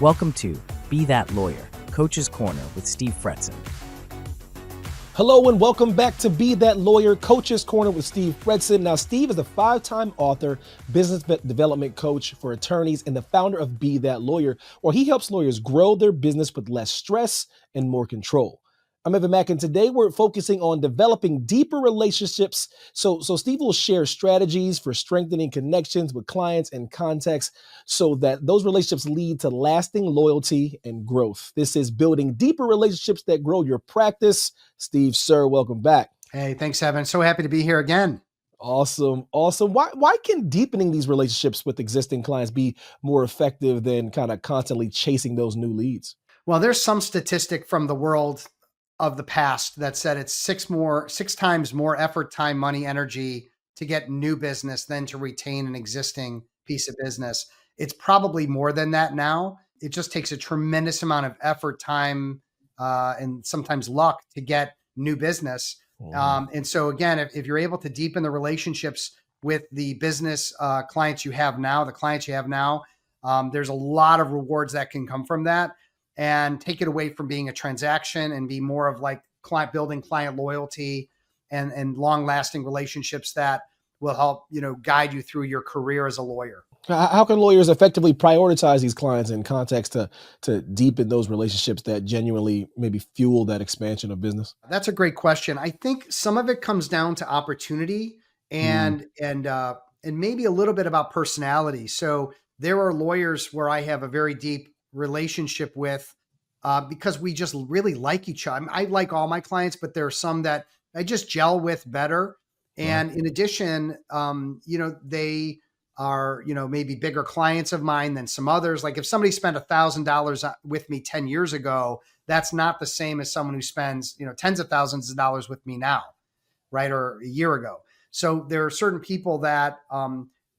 Welcome to Be That Lawyer, Coach's Corner with Steve Fretzin. Hello and welcome back to Be That Lawyer, Coach's Corner with Steve Fretzin. Now, Steve is a 5-time author, business development coach for attorneys, and the founder of Be That Lawyer, where he helps lawyers grow their business with less stress and more control. I'm Evan Mack, and today we're focusing on developing deeper relationships. So Steve will share strategies for strengthening connections with clients and contacts so that those relationships lead to lasting loyalty and growth. This is building deeper relationships that grow your practice. Steve, sir, welcome back. Hey, thanks, Evan. So happy to be here again. Awesome. Why can deepening these relationships with existing clients be more effective than kind of constantly chasing those new leads? Well, there's some statistic from the world of the past that said it's six times more effort, time, money, energy to get new business than to retain an existing piece of business. It's probably more than that now. It just takes a tremendous amount of effort, time, and sometimes luck to get new business. And so again, if you're able to deepen the relationships with the business clients you have now, there's a lot of rewards that can come from that, and take it away from being a transaction and be more of like building client loyalty and long-lasting relationships that will help, guide you through your career as a lawyer. How can lawyers effectively prioritize these clients in context to deepen those relationships that genuinely maybe fuel that expansion of business? That's a great question. I think some of it comes down to opportunity and maybe a little bit about personality. So there are lawyers where I have a very deep relationship with because we just really like each other. I like all my clients, but there are some that I just gel with better. And in addition, they are, maybe bigger clients of mine than some others. Like if somebody spent $1,000 with me 10 years ago, that's not the same as someone who spends, tens of thousands of dollars with me now, right? Or a year ago. So there are certain people that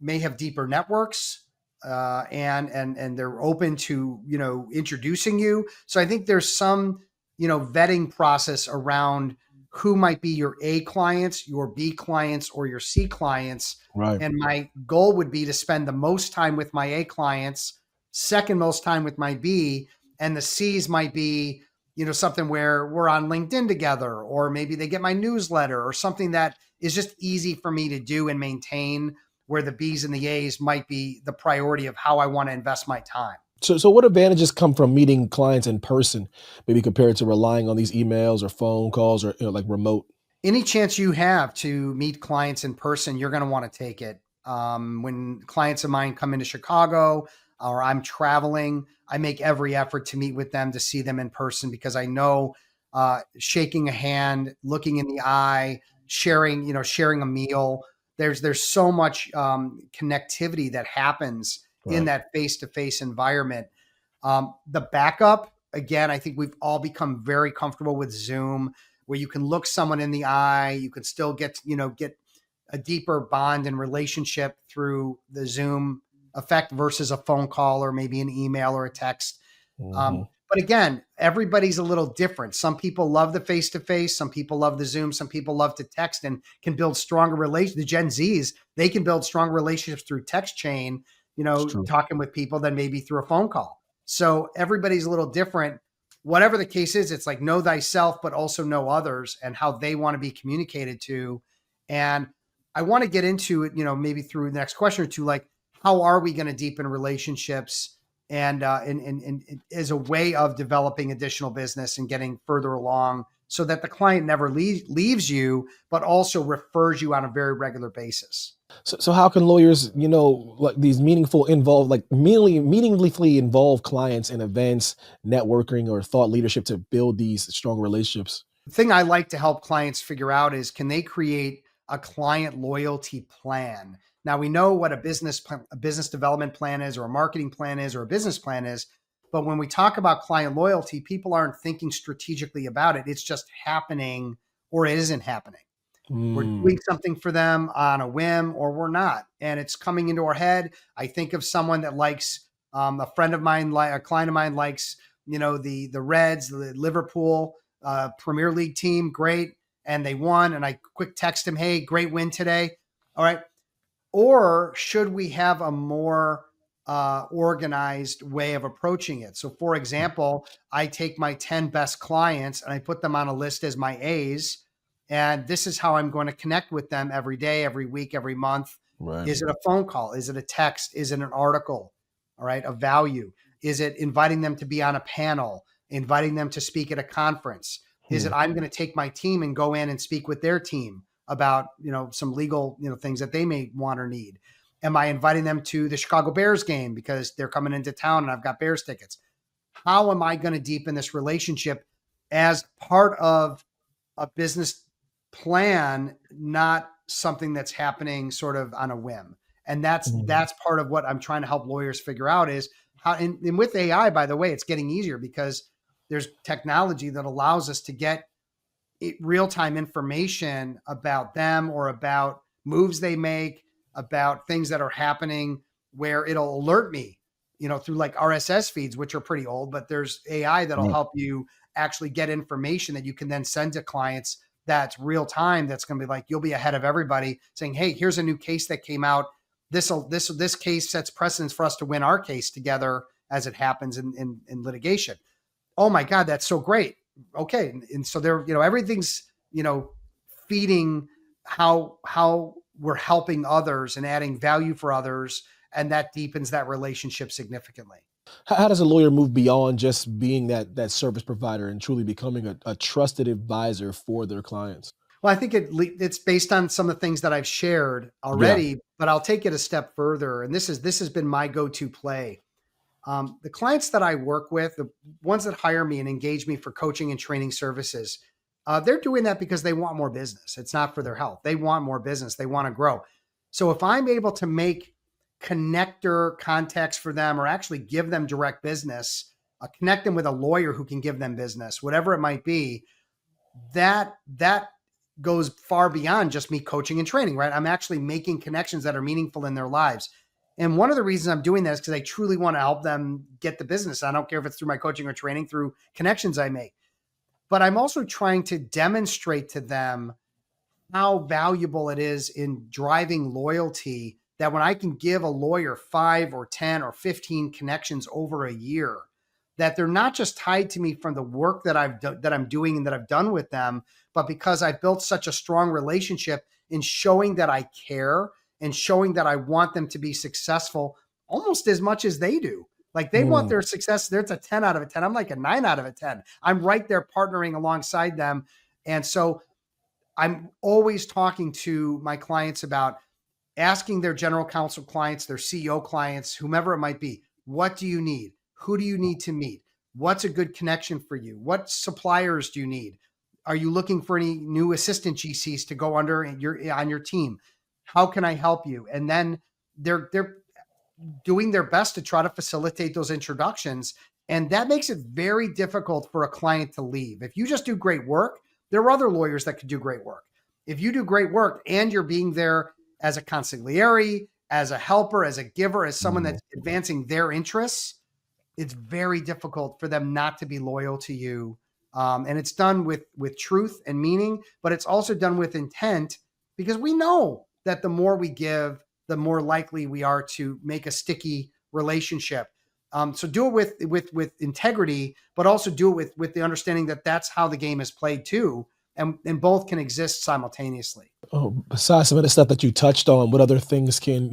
may have deeper networks and they're open to, introducing you. So I think there's some, vetting process around who might be your A clients, your B clients, or your C clients. Right. And my goal would be to spend the most time with my A clients, second most time with my B, and the C's might be, something where we're on LinkedIn together, or maybe they get my newsletter or something that is just easy for me to do and maintain, where the B's and the A's might be the priority of how I want to invest my time. So what advantages come from meeting clients in person, maybe compared to relying on these emails or phone calls or like remote? Any chance you have to meet clients in person, you're going to want to take it. When clients of mine come into Chicago or I'm traveling, I make every effort to meet with them, to see them in person, because I know shaking a hand, looking in the eye, sharing a meal, there's so much connectivity that happens in that face-to-face environment. The backup, again, I think we've all become very comfortable with Zoom, where you can look someone in the eye, you can still get a deeper bond and relationship through the Zoom effect versus a phone call or maybe an email or a text. But again, everybody's a little different. Some people love the face-to-face. Some people love the Zoom. Some people love to text and can build stronger relations. The Gen Zs, they can build stronger relationships through text chain, talking with people than maybe through a phone call. So everybody's a little different. Whatever the case is, it's like know thyself, but also know others and how they want to be communicated to. And I want to get into it, maybe through the next question or two, like how are we going to deepen relationships and as a way of developing additional business and getting further along so that the client never leaves you, but also refers you on a very regular basis. So how can lawyers, like these meaningfully involve clients in events, networking, or thought leadership to build these strong relationships? The thing I like to help clients figure out is, can they create a client loyalty plan? Now, we know what a business development plan is, or a marketing plan is, or a business plan is. But when we talk about client loyalty, people aren't thinking strategically about it. It's just happening, or it isn't happening. We're doing something for them on a whim, or we're not. And it's coming into our head. I think of someone that likes, a friend of mine, a client of mine likes, the Reds, the Liverpool Premier League team. Great. And they won. And I quick text him, hey, great win today. All right. Or should we have a more organized way of approaching it. So for example, I take my 10 best clients and I put them on a list as my A's. And this is how I'm going to connect with them every day, every week, every month. Right. Is it a phone call? Is it a text? Is it an article? All right. Of value. Is it inviting them to be on a panel, inviting them to speak at a conference? Is it, I'm going to take my team and go in and speak with their team about, some legal, things that they may want or need? Am I inviting them to the Chicago Bears game because they're coming into town and I've got Bears tickets? How am I going to deepen this relationship as part of a business plan, not something that's happening sort of on a whim? And that's part of what I'm trying to help lawyers figure out is how, and with AI, by the way, it's getting easier because there's technology that allows us to get real-time information about them or about moves they make, about things that are happening, where it'll alert me, through like RSS feeds, which are pretty old, but there's AI that'll help you actually get information that you can then send to clients that's real time. That's going to be like, you'll be ahead of everybody saying, hey, here's a new case that came out. This case sets precedence for us to win our case together as it happens in litigation. Oh my God, that's so great. Okay. And so there, everything's, feeding how we're helping others and adding value for others. And that deepens that relationship significantly. How does a lawyer move beyond just being that service provider and truly becoming a trusted advisor for their clients? Well, I think it's based on some of the things that I've shared already, but I'll take it a step further. And this has been my go-to play. The clients that I work with, the ones that hire me and engage me for coaching and training services, they're doing that because they want more business. It's not for their health. They want more business. They want to grow. So if I'm able to make connector contacts for them or actually give them direct business, connect them with a lawyer who can give them business, whatever it might be, that goes far beyond just me coaching and training, right? I'm actually making connections that are meaningful in their lives. And one of the reasons I'm doing that is because I truly want to help them get the business. I don't care if it's through my coaching or training, through connections I make. But I'm also trying to demonstrate to them how valuable it is in driving loyalty, that when I can give a lawyer 5 or 10 or 15 connections over a year, that they're not just tied to me from the work that I'm doing and that I've done with them, but because I've built such a strong relationship in showing that I care and showing that I want them to be successful almost as much as they do. Like they want their success. There's a 10 out of a 10. I'm like a 9 out of a 10. I'm right there partnering alongside them. And so I'm always talking to my clients about asking their general counsel clients, their CEO clients, whomever it might be, what do you need? Who do you need to meet? What's a good connection for you? What suppliers do you need? Are you looking for any new assistant GCs to go under on your team? How can I help you? And then they're doing their best to try to facilitate those introductions. And that makes it very difficult for a client to leave. If you just do great work, there are other lawyers that could do great work. If you do great work and you're being there as a consigliere, as a helper, as a giver, as someone that's advancing their interests, it's very difficult for them not to be loyal to you. And it's done with truth and meaning, but it's also done with intent, because we know that the more we give, the more likely we are to make a sticky relationship. So do it with integrity, but also do it with the understanding that that's how the game is played too. And both can exist simultaneously. Oh, besides some of the stuff that you touched on, what other things can,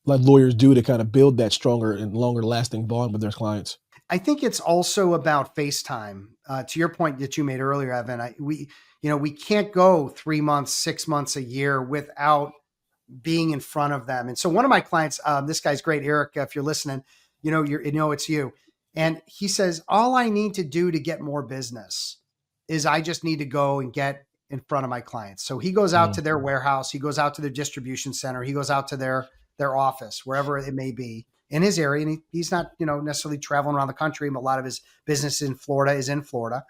like lawyers do to kind of build that stronger and longer lasting bond with their clients? I think it's also about FaceTime. To your point that you made earlier, Evan, we can't go 3 months, 6 months, a year without being in front of them. And so one of my clients, this guy's great, Eric, if you're listening, it's you. And he says, all I need to do to get more business is I just need to go and get in front of my clients. So he goes out to their warehouse, he goes out to their distribution center, he goes out to their office, wherever it may be in his area. And he's not, necessarily traveling around the country. A lot of his business in Florida is in Florida.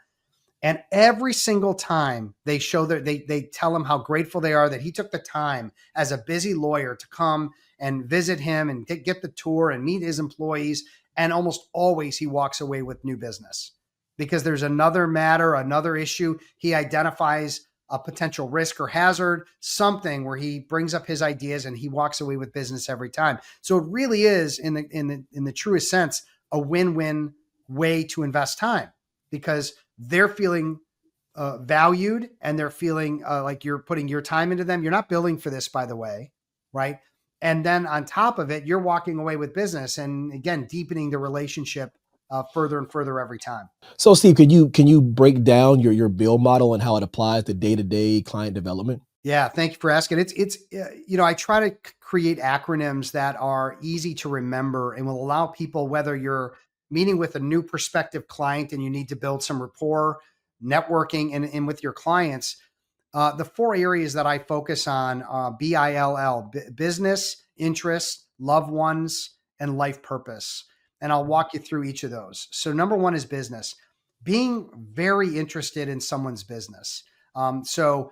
And every single time they show that they tell him how grateful they are that he took the time as a busy lawyer to come and visit him and get the tour and meet his employees. And almost always he walks away with new business, because there's another matter, another issue. He identifies a potential risk or hazard, something where he brings up his ideas and he walks away with business every time. So it really is, in the truest sense, a win-win way to invest time, because they're feeling valued, and they're feeling like you're putting your time into them. You're not billing for this, by the way, right? And then on top of it, you're walking away with business, and again, deepening the relationship further and further every time. So Steve, can you break down your build model and how it applies to day-to-day client development? Yeah, thank you for asking. It's I try to create acronyms that are easy to remember and will allow people, whether you're meeting with a new prospective client and you need to build some rapport, networking, and with your clients. The four areas that I focus on: BILL, business, interests, loved ones, and life purpose. And I'll walk you through each of those. So number one is business, being very interested in someone's business. The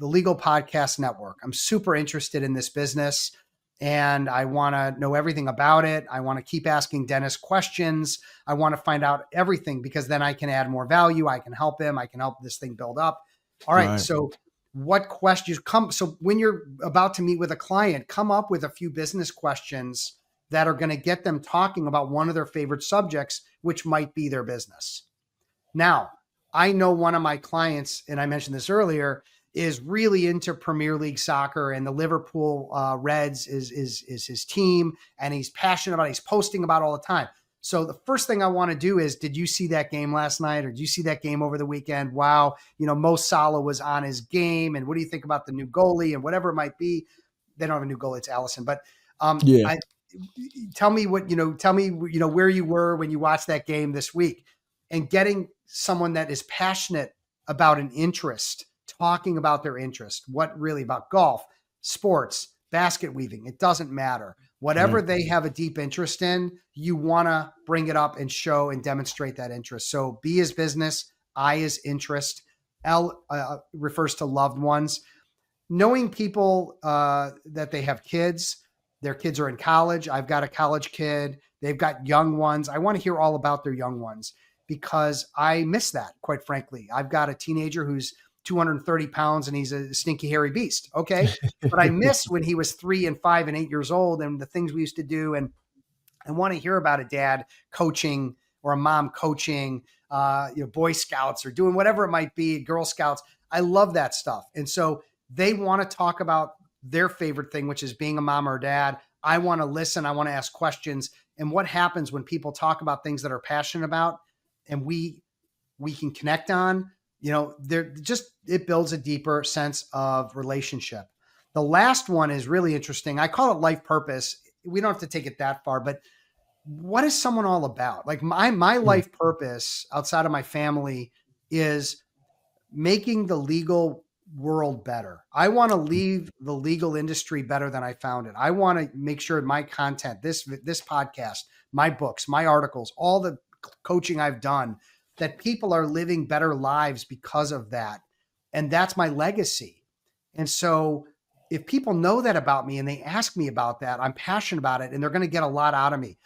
Legal Podcast Network, I'm super interested in this business and I want to know everything about it. I want to keep asking Dennis questions. I want to find out everything, because then I can add more value. I can help him. I can help this thing build up. All right. Right. So what questions come? So when you're about to meet with a client, come up with a few business questions that are going to get them talking about one of their favorite subjects, which might be their business. Now, I know one of my clients, and I mentioned this earlier, is really into Premier League soccer, and the Liverpool Reds is his team, and he's passionate about it. He's posting about it all the time. So the first thing I want to do is, did you see that game last night, or did you see that game over the weekend? Wow, Mo Salah was on his game, and what do you think about the new goalie, and whatever it might be? They don't have a new goalie; it's Allison. But Yeah. tell me where you were when you watched that game this week, and getting someone that is passionate about an interest, talking about their interest, what really about golf, sports, basket weaving, it doesn't matter. Whatever Right. they have a deep interest in, you want to bring it up and show and demonstrate that interest. So B is business, I is interest, L refers to loved ones. Knowing people that they have kids, their kids are in college. I've got a college kid. They've got young ones. I want to hear all about their young ones, because I miss that, quite frankly. I've got a teenager who's 230 pounds and he's a stinky, hairy beast. Okay. But I miss when he was 3 and 5 and 8 years old, and the things we used to do. And I want to hear about a dad coaching or a mom coaching, Boy Scouts or doing whatever it might be, Girl Scouts. I love that stuff. And so they want to talk about their favorite thing, which is being a mom or dad. I want to listen. I want to ask questions. And what happens when people talk about things that are passionate about, and we can connect on, it builds a deeper sense of relationship. The last one is really interesting. I call it life purpose. We don't have to take it that far, but what is someone all about? Like my life purpose outside of my family is making the legal world better. I want to leave the legal industry better than I found it. I want to make sure my content, this podcast, my books, my articles, all the coaching I've done, that people are living better lives because of that. And that's my legacy. And so if people know that about me and they ask me about that, I'm passionate about it, and they're going to get a lot out of me.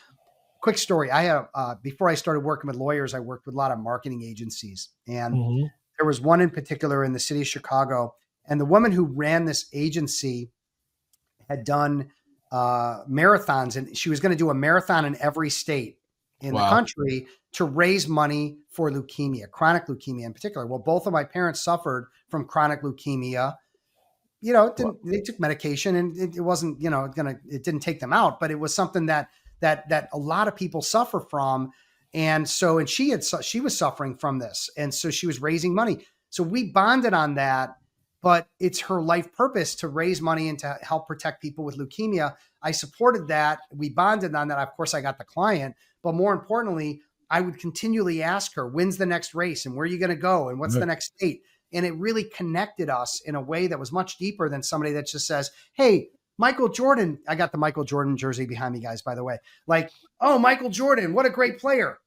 Quick story. I have, before I started working with lawyers, I worked with a lot of marketing agencies, and there was one in particular in the city of Chicago. And the woman who ran this agency had done marathons, and she was going to do a marathon in every state in the country to raise money for leukemia, chronic leukemia in particular. Well, both of my parents suffered from chronic leukemia. They took medication, and it wasn't, it didn't take them out, but it was something that a lot of people suffer from. And she was suffering from this. And so she was raising money. So we bonded on that, but it's her life purpose to raise money and to help protect people with leukemia. I supported that. We bonded on that. Of course, I got the client, but more importantly, I would continually ask her, when's the next race, and where are you going to go, and what's the next state? And it really connected us in a way that was much deeper than somebody that just says, hey, Michael Jordan. I got the Michael Jordan jersey behind me, guys, by the way. Like, oh, Michael Jordan, what a great player.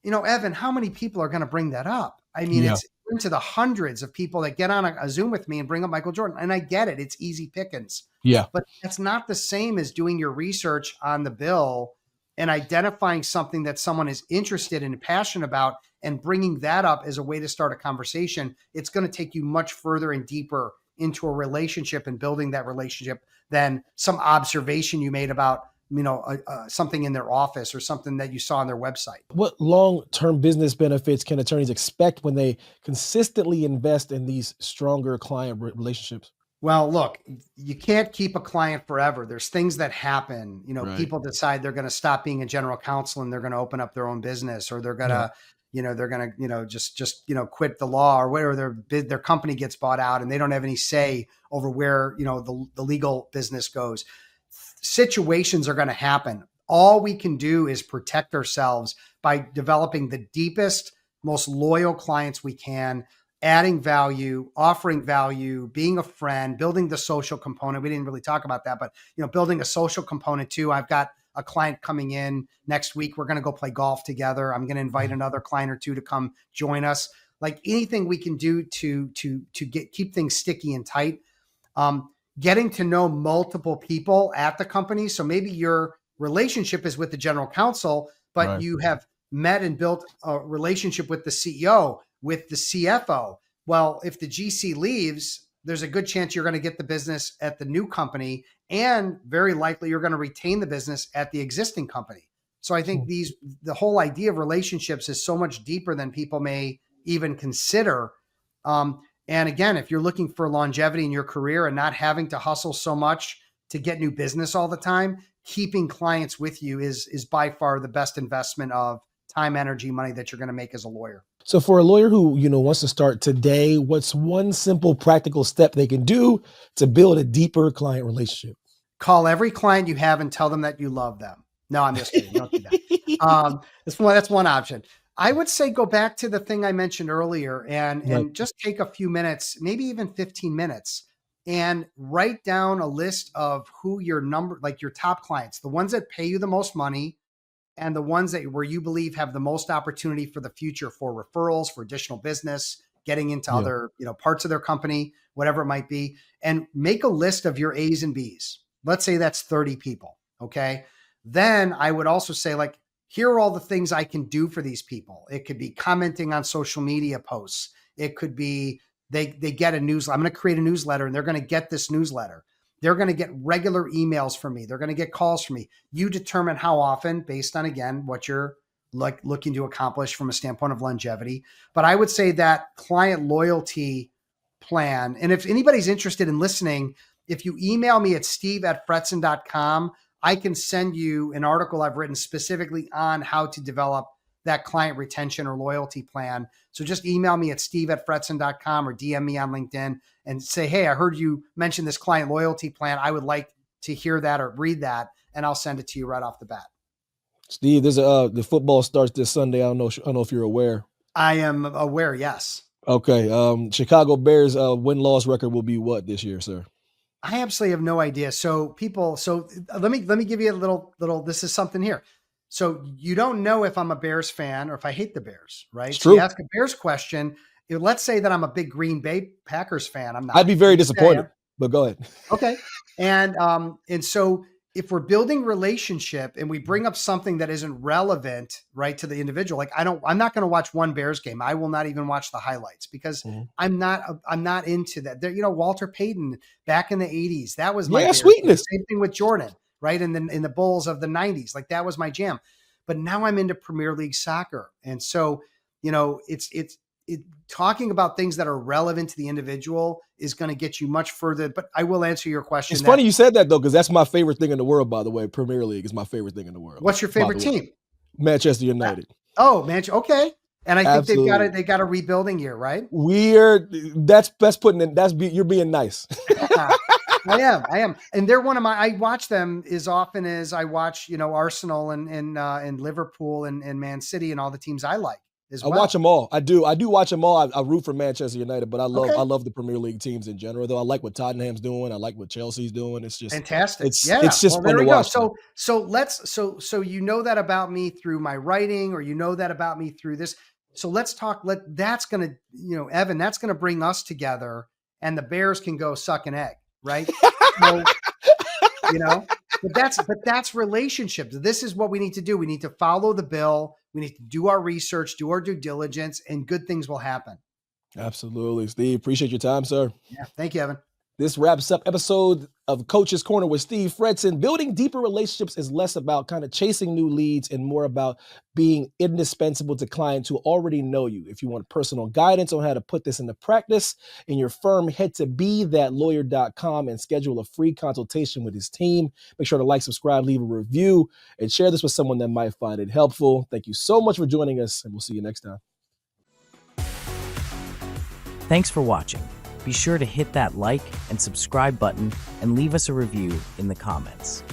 Evan, how many people are going to bring that up? I mean, it's into the hundreds of people that get on a Zoom with me and bring up Michael Jordan. And I get it. It's easy pickings. Yeah. But that's not the same as doing your research on the bill and identifying something that someone is interested in and passionate about, and bringing that up as a way to start a conversation, it's going to take you much further and deeper into a relationship and building that relationship than some observation you made about, something in their office or something that you saw on their website. What long-term business benefits can attorneys expect when they consistently invest in these stronger client relationships? Well, look, you can't keep a client forever. There's things that happen. Right. People decide they're going to stop being a general counsel and they're going to open up their own business, or they're going to, just quit the law, or whatever. Their company gets bought out and they don't have any say over where, the legal business goes. Situations are going to happen. All we can do is protect ourselves by developing the deepest, most loyal clients we can, adding value, offering value, being a friend, building the social component. We didn't really talk about that, but building a social component too. I've got a client coming in next week. We're going to go play golf together. I'm going to invite another client or two to come join us. Like anything we can do to keep things sticky and tight. Getting to know multiple people at the company. So maybe your relationship is with the general counsel, but Right. you have met and built a relationship with the CEO, with the CFO. Well, if the GC leaves, there's a good chance you're going to get the business at the new company, and very likely you're going to retain the business at the existing company. So I think the whole idea of relationships is so much deeper than people may even consider. And again, if you're looking for longevity in your career and not having to hustle so much to get new business all the time, keeping clients with you is by far the best investment of time, energy, money that you're going to make as a lawyer. So for a lawyer who, wants to start today, what's one simple practical step they can do to build a deeper client relationship? Call every client you have and tell them that you love them. No, I'm just kidding. Don't do that. That's one option. I would say go back to the thing I mentioned earlier and just take a few minutes, maybe even 15 minutes, and write down a list of who your top clients, the ones that pay you the most money, and the ones where you believe have the most opportunity for the future, for referrals, for additional business, getting into other parts of their company, whatever it might be, and make a list of your A's and B's. Let's say that's 30 people. Okay. Then I would also say, here are all the things I can do for these people. It could be commenting on social media posts. It could be they get a newsletter. I'm going to create a newsletter and they're going to get this newsletter. They're going to get regular emails from me. They're going to get calls from me. You determine how often based on, again, what you're looking to accomplish from a standpoint of longevity. But I would say that client loyalty plan, and if anybody's interested in listening, if you email me at steve@fretzin.com, I can send you an article I've written specifically on how to develop that client retention or loyalty plan. So just email me at steve@fretzin.com or DM me on LinkedIn and say, hey, I heard you mention this client loyalty plan. I would like to hear that or read that, and I'll send it to you right off the bat. Steve, the football starts this Sunday. I don't know if you're aware. I am aware, yes. Okay. Chicago Bears win-loss record will be what this year, sir? I absolutely have no idea. So let me give you a little, this is something here. So you don't know if I'm a Bears fan or if I hate the Bears, right? It's so true. You ask a Bears question. Let's say that I'm a big Green Bay Packers fan. I'm not. I'd be very disappointed, but go ahead. Okay. And so if we're building relationship and we bring up something that isn't relevant, right, to the individual, I'm not going to watch one Bears game. I will not even watch the highlights because I'm not into that. Walter Payton back in the 80s, that was my sweetness. Same thing with Jordan, right? In the Bulls of the 90s, that was my jam. But now I'm into Premier League soccer. And so, it's talking about things that are relevant to the individual is going to get you much further. But I will answer your question. It's funny you said that, though, because that's my favorite thing in the world, by the way. Premier League is my favorite thing in the world. What's your favorite team? Manchester United. Oh, Manchester. Okay. And I think they got a rebuilding year, right? You're being nice. I am. And they're I watch them as often as I watch, Arsenal and Liverpool and Man City and all the teams I like. I watch them all. I do watch them all. I root for Manchester United, but I love the Premier League teams in general. Though I like what Tottenham's doing. I like what Chelsea's doing. It's just fantastic. It's just fun to watch. So that about me through my writing, or that about me through this. So let's talk. That's gonna, Evan. That's gonna bring us together, and the Bears can go suck an egg, right? So, but that's relationships. This is what we need to do. We need to follow the bill. We need to do our research, do our due diligence, and good things will happen. Absolutely. Steve, appreciate your time, sir. Yeah. Thank you, Evan. This wraps up episode of Coach's Corner with Steve Fretzin. Building deeper relationships is less about kind of chasing new leads and more about being indispensable to clients who already know you. If you want personal guidance on how to put this into practice in your firm, head to bethatlawyer.com and schedule a free consultation with his team. Make sure to like, subscribe, leave a review, and share this with someone that might find it helpful. Thank you so much for joining us, and we'll see you next time. Thanks for watching. Be sure to hit that like and subscribe button and leave us a review in the comments.